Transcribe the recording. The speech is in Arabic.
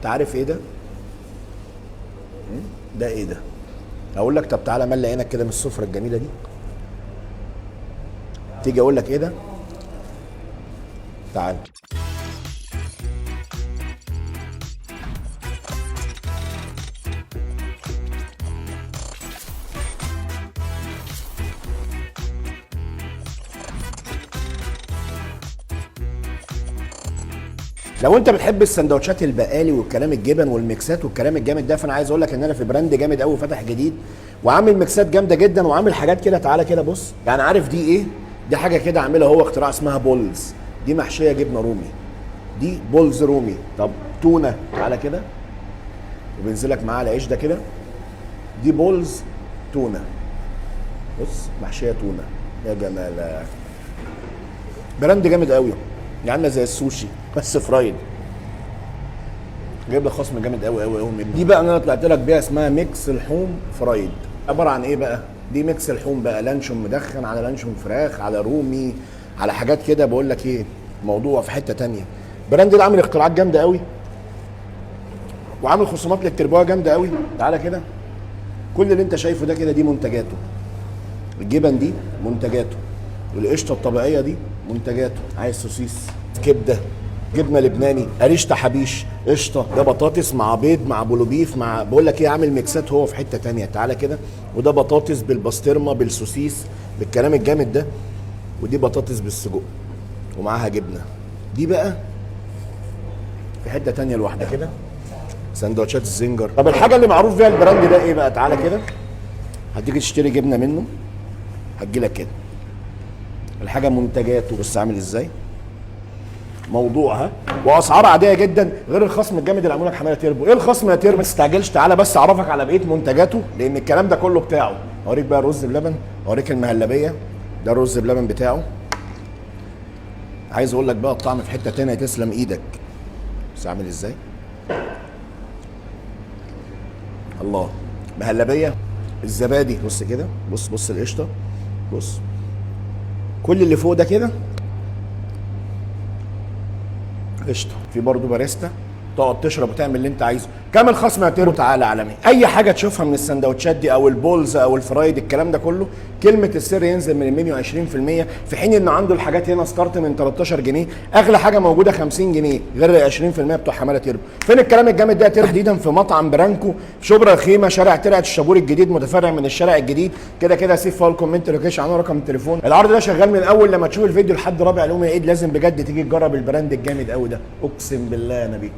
انت عارف ايه ده؟ ده ايه ده؟ اقول لك طب تعالى ملي عينك كده من السفره الجميله دي. تيجي اقول لك ايه ده؟ تعال. لو انت بتحب السندوتشات البقالي والكلام الجبن والميكسات والكلام الجامد ده، فانا عايز اقول لك ان انا في براند جامد قوي فتح جديد وعامل ميكسات جامده جدا وعامل حاجات كده. تعالى كده بص، يعني عارف دي ايه؟ دي حاجه كده عاملها هو اختراع اسمها بولز. دي محشيه جبنه رومي، دي بولز رومي. طب تونه، تعالى كده وبينزلك معاها العيش ده كده. دي بولز تونه، بص محشيه تونه يا جمال. براند جامد قوي، عامله زي السوشي بس فرايد. جايب لك خصم جامد قوي قوي قوي. دي بقى انا طلعت لك بيها اسمها ميكس لحوم فرايد. عباره عن ايه بقى؟ دي ميكس لحوم بقى، لانشون مدخن على لانشون فراخ على رومي على حاجات كده. بقول لك ايه، موضوع في حته تانية. براند ده عامل اختراعات جامده قوي وعامل خصومات للتربويه جامده قوي. تعالى كده، كل اللي انت شايفه ده كده دي منتجاته. الجبن دي منتجاته، والقشطه الطبيعيه دي منتجاته. عايز سوسيس، كبده، جبنه لبناني، قريش تحابيش، قشطه، ده بطاطس مع بيض مع بولوبيف مع، بقول لك ايه، عامل ميكسات هو في حته تانية. تعالى كده، وده بطاطس بالبسطرمه بالسوسيس بالكلام الجامد ده، ودي بطاطس بالسجق ومعاها جبنه. دي بقى في حته تانية لوحدها كده، سندوتشات الزنجر. طب الحاجه اللي معروف بيها البراند ده ايه بقى؟ تعالى كده، هتيجي تشتري جبنه منه هتجيلك كده الحاجه منتجاته. بص عامل ازاي موضوعها، واسعار عاديه جدا، غير الخصم الجامد اللي عامله لك حمايه تيربو. ايه الخصم يا تيربو؟ ما تستعجلش، تعالى بس اعرفك على بقيه منتجاته، لان الكلام ده كله بتاعه. اوريك بقى الرز بلبن، اوريك المهلبيه، ده الرز بلبن بتاعه. عايز اقول لك بقى الطعم في حته تانيه، تسلم ايدك. بص عامل ازاي، الله. مهلبيه الزبادي، بص كده، بص بص القشطه، بص كل اللي فوق ده كده قشطه. في برضه باريستا، تقعد تشرب وتعمل اللي انت عايزه. كامل خصم يا تيرو. تعالى عالمي، اي حاجه تشوفها من السندوتشات دي او البولز او الفرايد الكلام ده كله، كلمه السر ينزل من المنيو 20%، في حين ان عنده الحاجات هنا ستارت من 13 جنيه، اغلى حاجه موجوده 50 جنيه غير 20% بتوع حماله تيرو. فين الكلام الجامد ده يا تيرو؟ تحديدا في مطعم برانكو في شبرا الخيمه، شارع ترعه الشابور الجديد، متفرع من الشارع الجديد. كده كده سيب فاول كومنت لوكيشن عنه رقم التليفون. العرض ده شغال من اول لما تشوف الفيديو لحد رابع يوم العيد. لازم بجد تيجي تجرب البراند الجامد قوي ده، اقسم بالله يا نبي.